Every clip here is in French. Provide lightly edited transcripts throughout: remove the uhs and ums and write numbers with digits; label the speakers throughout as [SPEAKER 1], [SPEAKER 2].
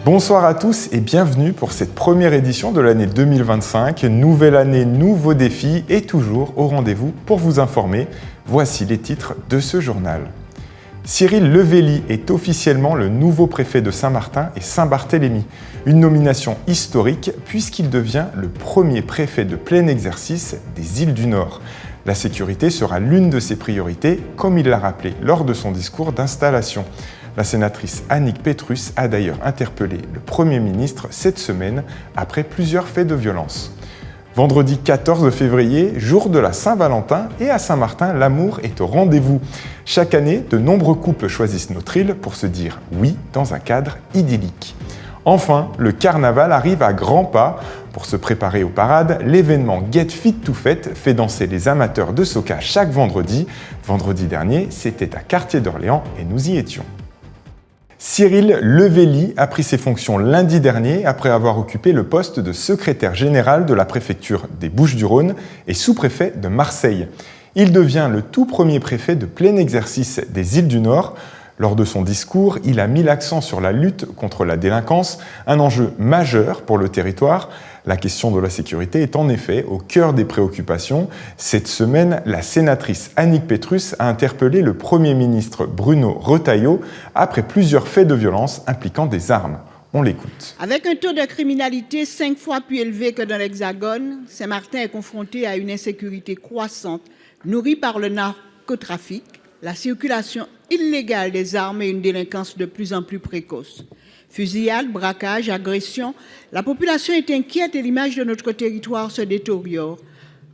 [SPEAKER 1] Bonsoir à tous et bienvenue pour cette première édition de l'année 2025. Nouvelle année, nouveaux défis et toujours au rendez-vous pour vous informer. Voici les titres de ce journal. Cyril Levelli est officiellement le nouveau préfet de Saint-Martin et Saint-Barthélemy. Une nomination historique puisqu'il devient le premier préfet de plein exercice des îles du Nord. La sécurité sera l'une de ses priorités, comme il l'a rappelé lors de son discours d'installation. La sénatrice Annick Petrus a d'ailleurs interpellé le Premier ministre cette semaine après plusieurs faits de violence. Vendredi 14 février, jour de la Saint-Valentin, et à Saint-Martin, l'amour est au rendez-vous. Chaque année, de nombreux couples choisissent notre île pour se dire oui dans un cadre idyllique. Enfin, le carnaval arrive à grands pas. Pour se préparer aux parades, l'événement Get Fit to Fête fait danser les amateurs de soca chaque vendredi. Vendredi dernier, c'était à Cartier d'Orléans et nous y étions. Cyril Levelli a pris ses fonctions lundi dernier après avoir occupé le poste de secrétaire général de la préfecture des Bouches-du-Rhône et sous-préfet de Marseille. Il devient le tout premier préfet de plein exercice des îles du Nord. Lors de son discours, il a mis l'accent sur la lutte contre la délinquance, un enjeu majeur pour le territoire. La question de la sécurité est en effet au cœur des préoccupations. Cette semaine, la sénatrice Annick Petrus a interpellé le Premier ministre Bruno Retailleau après plusieurs faits de violence impliquant des armes. On l'écoute.
[SPEAKER 2] Avec un taux de criminalité 5 fois plus élevé que dans l'Hexagone, Saint-Martin est confronté à une insécurité croissante, nourrie par le narcotrafic, la circulation illégale des armes et une délinquance de plus en plus précoce. Fusillades, braquages, agressions, la population est inquiète et l'image de notre territoire se détériore.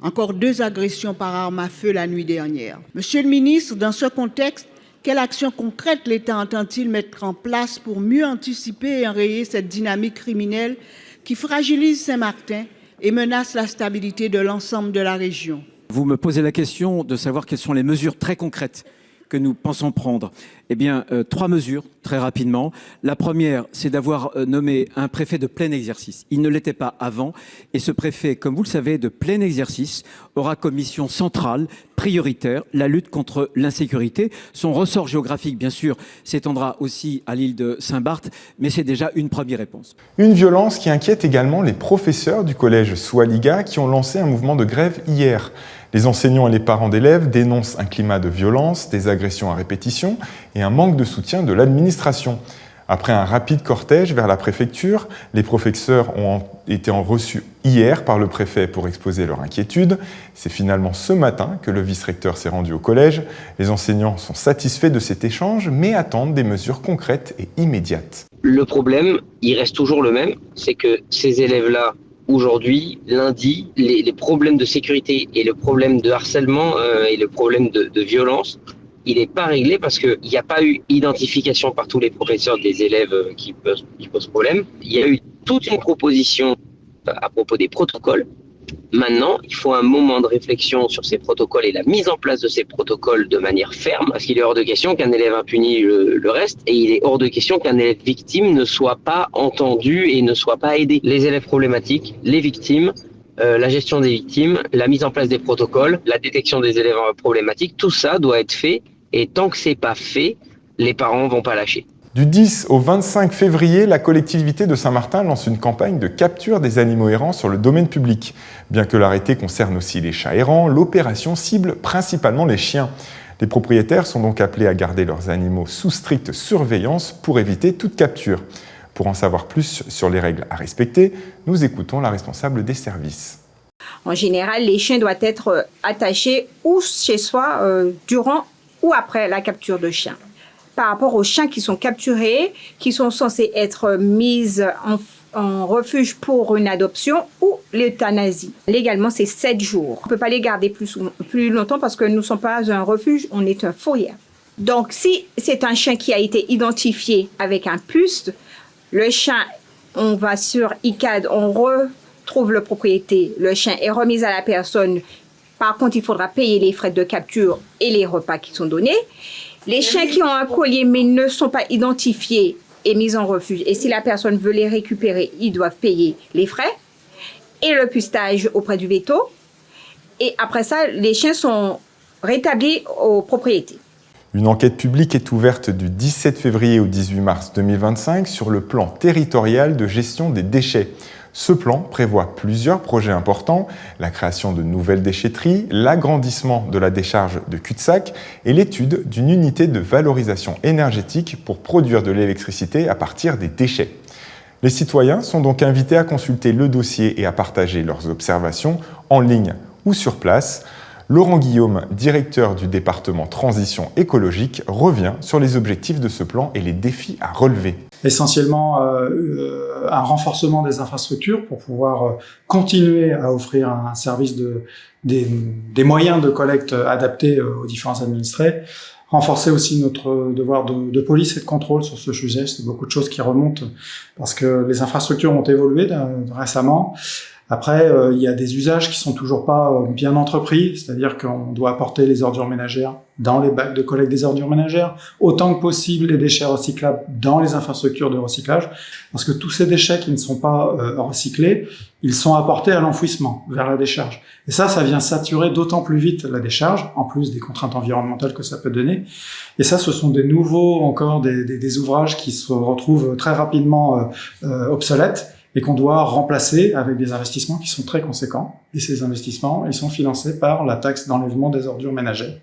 [SPEAKER 2] Encore 2 agressions par arme à feu la nuit dernière. Monsieur le ministre, dans ce contexte, quelle action concrète l'État entend-il mettre en place pour mieux anticiper et enrayer cette dynamique criminelle qui fragilise Saint-Martin et menace la stabilité de l'ensemble de la région?
[SPEAKER 3] Vous me posez la question de savoir quelles sont les mesures très concrètes que nous pensons prendre. Eh bien, 3 mesures, très rapidement. La première, c'est d'avoir nommé un préfet de plein exercice. Il ne l'était pas avant. Et ce préfet, comme vous le savez, de plein exercice, aura comme mission centrale, prioritaire, la lutte contre l'insécurité. Son ressort géographique, bien sûr, s'étendra aussi à l'île de Saint-Barth, mais c'est déjà une première réponse.
[SPEAKER 1] Une violence qui inquiète également les professeurs du collège Swaliga qui ont lancé un mouvement de grève hier. Les enseignants et les parents d'élèves dénoncent un climat de violence, des agressions à répétition et un manque de soutien de l'administration. Après un rapide cortège vers la préfecture, les professeurs ont été reçus hier par le préfet pour exposer leur inquiétude. C'est finalement ce matin que le vice-recteur s'est rendu au collège. Les enseignants sont satisfaits de cet échange, mais attendent des mesures concrètes et immédiates.
[SPEAKER 4] Le problème, il reste toujours le même, c'est que ces élèves-là, aujourd'hui, lundi, les problèmes de sécurité et le problème de harcèlement et le problème de violence, il n'est pas réglé parce qu'il n'y a pas eu identification par tous les professeurs des élèves qui posent problème. Il y a eu toute une proposition à propos des protocoles. Maintenant, il faut un moment de réflexion sur ces protocoles et la mise en place de ces protocoles de manière ferme, parce qu'il est hors de question qu'un élève impuni le reste, et il est hors de question qu'un élève victime ne soit pas entendu et ne soit pas aidé. Les élèves problématiques, les victimes, la gestion des victimes, la mise en place des protocoles, la détection des élèves problématiques, tout ça doit être fait, et tant que c'est pas fait, les parents vont pas lâcher.
[SPEAKER 1] Du 10 au 25 février, la collectivité de Saint-Martin lance une campagne de capture des animaux errants sur le domaine public. Bien que l'arrêté concerne aussi les chats errants, l'opération cible principalement les chiens. Les propriétaires sont donc appelés à garder leurs animaux sous stricte surveillance pour éviter toute capture. Pour en savoir plus sur les règles à respecter, nous écoutons la responsable des services.
[SPEAKER 5] En général, les chiens doivent être attachés ou chez soi durant ou après la capture de chiens. Par rapport aux chiens qui sont capturés, qui sont censés être mis en refuge pour une adoption ou l'euthanasie. Légalement, c'est 7 jours. On ne peut pas les garder plus longtemps parce que nous ne sommes pas un refuge, on est un fourrière. Donc, si c'est un chien qui a été identifié avec un puce, le chien, on va sur ICAD, on retrouve le propriétaire, le chien est remis à la personne. Par contre, il faudra payer les frais de capture et les repas qui sont donnés. Les chiens qui ont un collier mais ne sont pas identifiés et mis en refuge, et si la personne veut les récupérer, ils doivent payer les frais et le pucetage auprès du veto. Et après ça, les chiens sont rétablis aux propriétés.
[SPEAKER 1] Une enquête publique est ouverte du 17 février au 18 mars 2025 sur le plan territorial de gestion des déchets. Ce plan prévoit plusieurs projets importants, la création de nouvelles déchetteries, l'agrandissement de la décharge de cul-de-sac et l'étude d'une unité de valorisation énergétique pour produire de l'électricité à partir des déchets. Les citoyens sont donc invités à consulter le dossier et à partager leurs observations en ligne ou sur place. Laurent Guillaume, directeur du département Transition écologique, revient sur les objectifs de ce plan et les défis à relever.
[SPEAKER 6] Essentiellement un renforcement des infrastructures pour pouvoir continuer à offrir un service des moyens de collecte adaptés aux différents administrés. Renforcer aussi notre devoir de police et de contrôle sur ce sujet. C'est beaucoup de choses qui remontent parce que les infrastructures ont évolué récemment. Après, il y a des usages qui sont toujours pas bien entrepris, c'est-à-dire qu'on doit apporter les ordures ménagères dans les bacs de collecte des ordures ménagères, autant que possible les déchets recyclables dans les infrastructures de recyclage, parce que tous ces déchets qui ne sont pas recyclés, ils sont apportés à l'enfouissement, vers la décharge. Et ça vient saturer d'autant plus vite la décharge, en plus des contraintes environnementales que ça peut donner. Et ça, ce sont des nouveaux, encore des ouvrages qui se retrouvent très rapidement obsolètes, et qu'on doit remplacer avec des investissements qui sont très conséquents. Et ces investissements, ils sont financés par la taxe d'enlèvement des ordures ménagères,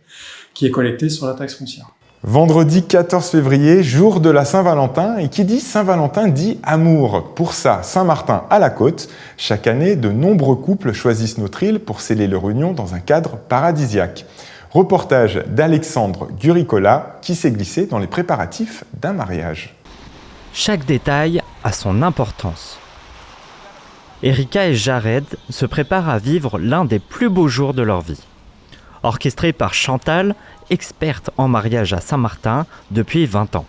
[SPEAKER 6] qui est collectée sur la taxe foncière.
[SPEAKER 1] Vendredi 14 février, jour de la Saint-Valentin, et qui dit Saint-Valentin dit amour. Pour ça, Saint-Martin à la côte. Chaque année, de nombreux couples choisissent notre île pour sceller leur union dans un cadre paradisiaque. Reportage d'Alexandre Guricola, qui s'est glissé dans les préparatifs d'un mariage.
[SPEAKER 7] Chaque détail a son importance. Erika et Jared se préparent à vivre l'un des plus beaux jours de leur vie. Orchestré par Chantal, experte en mariage à Saint-Martin depuis 20 ans.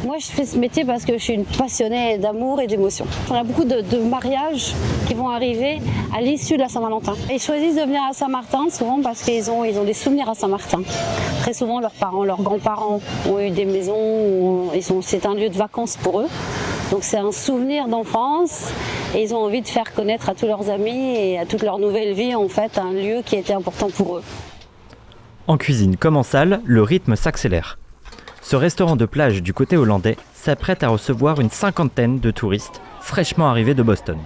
[SPEAKER 8] Moi, je fais ce métier parce que je suis une passionnée d'amour et d'émotion. On a beaucoup de mariages qui vont arriver à l'issue de la Saint-Valentin. Ils choisissent de venir à Saint-Martin souvent parce qu'ils ont des souvenirs à Saint-Martin. Très souvent, leurs parents, leurs grands-parents ont eu des maisons où c'est un lieu de vacances pour eux. Donc c'est un souvenir d'enfance et ils ont envie de faire connaître à tous leurs amis et à toute leur nouvelle vie en fait un lieu qui a été important pour eux.
[SPEAKER 7] En cuisine comme en salle, le rythme s'accélère. Ce restaurant de plage du côté hollandais s'apprête à recevoir une 50aine de touristes fraîchement arrivés de Boston.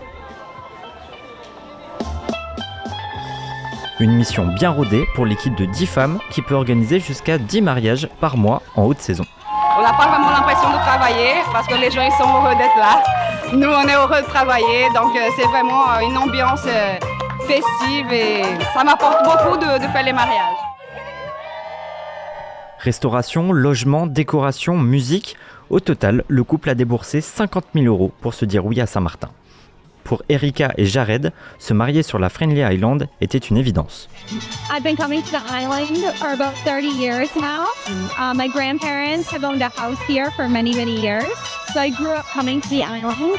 [SPEAKER 7] Une mission bien rodée pour l'équipe de 10 femmes qui peut organiser jusqu'à 10 mariages par mois en haute saison.
[SPEAKER 9] On n'a pas vraiment l'impression de travailler parce que les gens ils sont heureux d'être là. Nous on est heureux de travailler donc c'est vraiment une ambiance festive et ça m'apporte beaucoup de faire les mariages.
[SPEAKER 7] Restauration, logement, décoration, musique. Au total, le couple a déboursé 50 000 € pour se dire oui à Saint-Martin. Pour Erika et Jared, se marier sur la Friendly Island était une évidence.
[SPEAKER 10] I've been coming to the island for about 30 years now. My grandparents have owned a house here for many, many years. So I grew up coming to the island.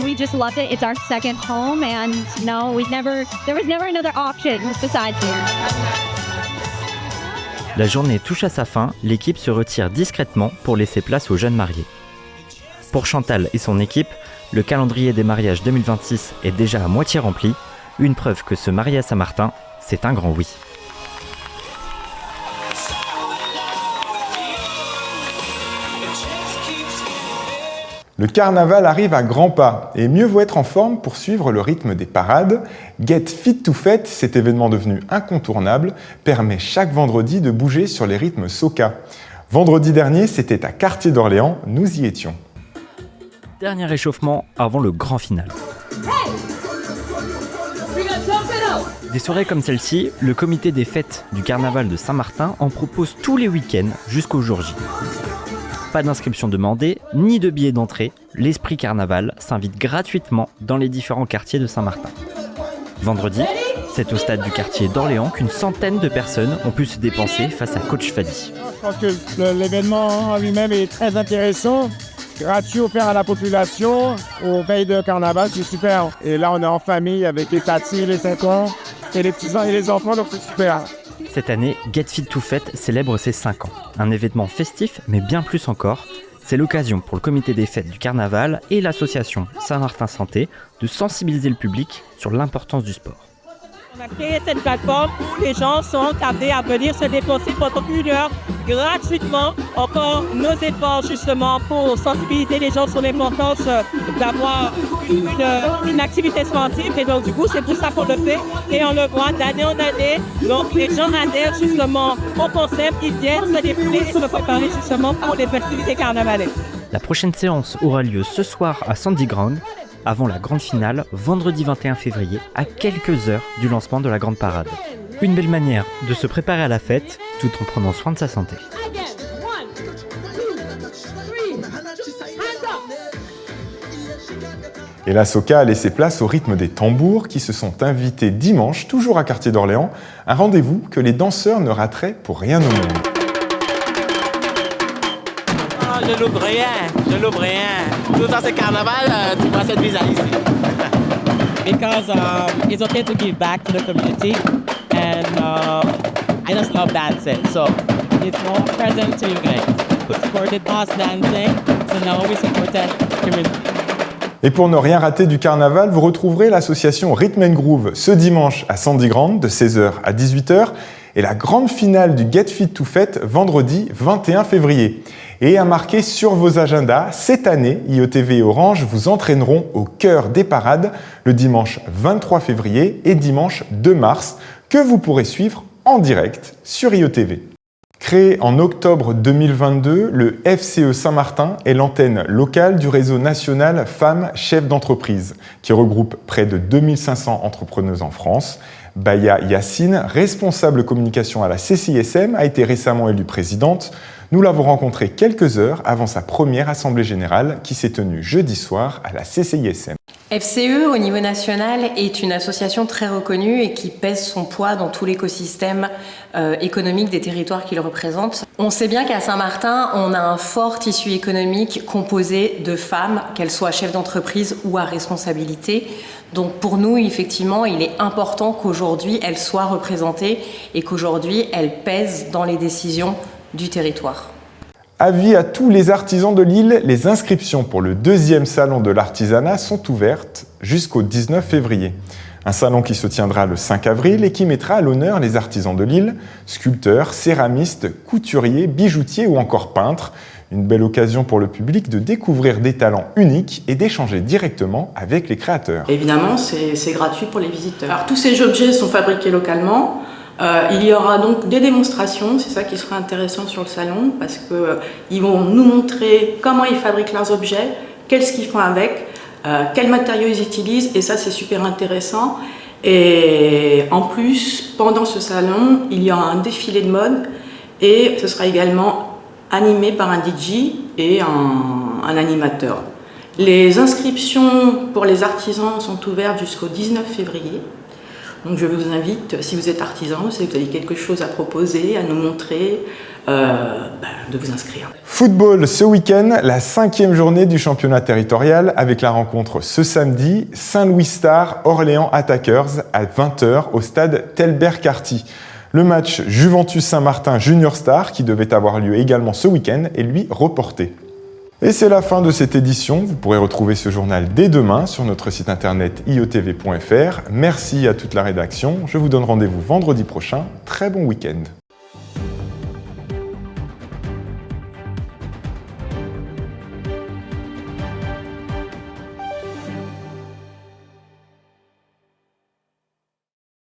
[SPEAKER 10] We just loved it. It's our second home and there was never another option besides here.
[SPEAKER 7] La journée touche à sa fin, l'équipe se retire discrètement pour laisser place aux jeunes mariés. Pour Chantal et son équipe, le calendrier des mariages 2026 est déjà à moitié rempli, une preuve que se marier à Saint-Martin, c'est un grand oui.
[SPEAKER 1] Le carnaval arrive à grands pas et mieux vaut être en forme pour suivre le rythme des parades. Get Fit to Fête, cet événement devenu incontournable, permet chaque vendredi de bouger sur les rythmes soca. Vendredi dernier, c'était à Quartier d'Orléans, nous y étions.
[SPEAKER 7] Dernier échauffement avant le grand final. Des soirées comme celle-ci, le comité des fêtes du carnaval de Saint-Martin en propose tous les week-ends jusqu'au jour J. Pas d'inscription demandée, ni de billets d'entrée, l'Esprit Carnaval s'invite gratuitement dans les différents quartiers de Saint-Martin. Vendredi, c'est au stade du quartier d'Orléans qu'une centaine de personnes ont pu se dépenser face à Coach Fadi.
[SPEAKER 11] Je pense que l'événement en lui-même est très intéressant. Gratuit offert à la population, aux veilles de carnaval, c'est super. Et là, on est en famille avec les tatis, les 5 ans, et les petits et les enfants, donc c'est super.
[SPEAKER 7] Cette année, Get Fit to Fête célèbre ses 5 ans. Un événement festif, mais bien plus encore. C'est l'occasion pour le comité des fêtes du carnaval et l'association Saint-Martin Santé de sensibiliser le public sur l'importance du sport.
[SPEAKER 12] On a créé cette plateforme où les gens sont amenés à venir se déplacer pendant 1 heure gratuitement. Encore nos efforts justement pour sensibiliser les gens sur l'importance d'avoir une activité sportive. Et donc du coup, c'est pour ça qu'on le fait. Et on le voit d'année en année. Donc les gens adhèrent justement au concept. Ils viennent se défouler et se préparer justement pour les festivités carnavalesques.
[SPEAKER 7] La prochaine séance aura lieu ce soir à Sandy Ground, avant la grande finale, vendredi 21 février, à quelques heures du lancement de la grande parade. Une belle manière de se préparer à la fête, tout en prenant soin de sa santé.
[SPEAKER 1] Et la soca a laissé place au rythme des tambours qui se sont invités dimanche, toujours à Quartier d'Orléans, un rendez-vous que les danseurs ne rateraient pour rien au monde.
[SPEAKER 13] Je loupe rien. Tout ça c'est carnaval, tu vois cette visa ici. Because it's okay to give back to the community and I just love dancing, so it's more present to you guys. We supported us dancing, so now we supported community.
[SPEAKER 1] Et pour ne rien rater du carnaval, vous retrouverez l'association Rhythm & Groove ce dimanche à Sandy Ground de 16h à 18h et la grande finale du Get Fit to Fête vendredi 21 février. Et à marquer sur vos agendas, cette année, IOTV et Orange vous entraîneront au cœur des parades le dimanche 23 février et dimanche 2 mars que vous pourrez suivre en direct sur IOTV. Créé en octobre 2022, le FCE Saint-Martin est l'antenne locale du réseau national Femmes Chefs d'entreprise, qui regroupe près de 2500 entrepreneuses en France. Baya Yassine, responsable communication à la CCISM, a été récemment élue présidente. Nous l'avons rencontrée quelques heures avant sa première assemblée générale qui s'est tenue jeudi soir à la CCISM.
[SPEAKER 14] FCE, au niveau national, est une association très reconnue et qui pèse son poids dans tout l'écosystème économique des territoires qu'il représente. On sait bien qu'à Saint-Martin, on a un fort tissu économique composé de femmes, qu'elles soient chefs d'entreprise ou à responsabilité. Donc pour nous, effectivement, il est important qu'aujourd'hui, elles soient représentées et qu'aujourd'hui, elles pèsent dans les décisions du territoire.
[SPEAKER 1] Avis à tous les artisans de Lille, les inscriptions pour le 2e salon de l'artisanat sont ouvertes jusqu'au 19 février. Un salon qui se tiendra le 5 avril et qui mettra à l'honneur les artisans de Lille, sculpteurs, céramistes, couturiers, bijoutiers ou encore peintres. Une belle occasion pour le public de découvrir des talents uniques et d'échanger directement avec les créateurs.
[SPEAKER 15] Évidemment, c'est gratuit pour les visiteurs. Alors, tous ces objets sont fabriqués localement. Il y aura donc des démonstrations, c'est ça qui sera intéressant sur le salon, parce qu'ils vont nous montrer comment ils fabriquent leurs objets, qu'est-ce qu'ils font avec, quels matériaux ils utilisent, et ça c'est super intéressant. Et en plus, pendant ce salon, il y aura un défilé de mode, et ce sera également animé par un DJ et un animateur. Les inscriptions pour les artisans sont ouvertes jusqu'au 19 février. Donc je vous invite, si vous êtes artisan, si vous avez quelque chose à proposer, à nous montrer, de vous inscrire.
[SPEAKER 1] Football ce week-end, la 5e journée du championnat territorial avec la rencontre ce samedi, Saint-Louis Stars, Orléans Attackers à 20h au stade Telbert-Carty. Le match Juventus Saint-Martin Junior Star, qui devait avoir lieu également ce week-end, est lui reporté. Et c'est la fin de cette édition. Vous pourrez retrouver ce journal dès demain sur notre site internet iotv.fr. Merci à toute la rédaction. Je vous donne rendez-vous vendredi prochain. Très bon week-end.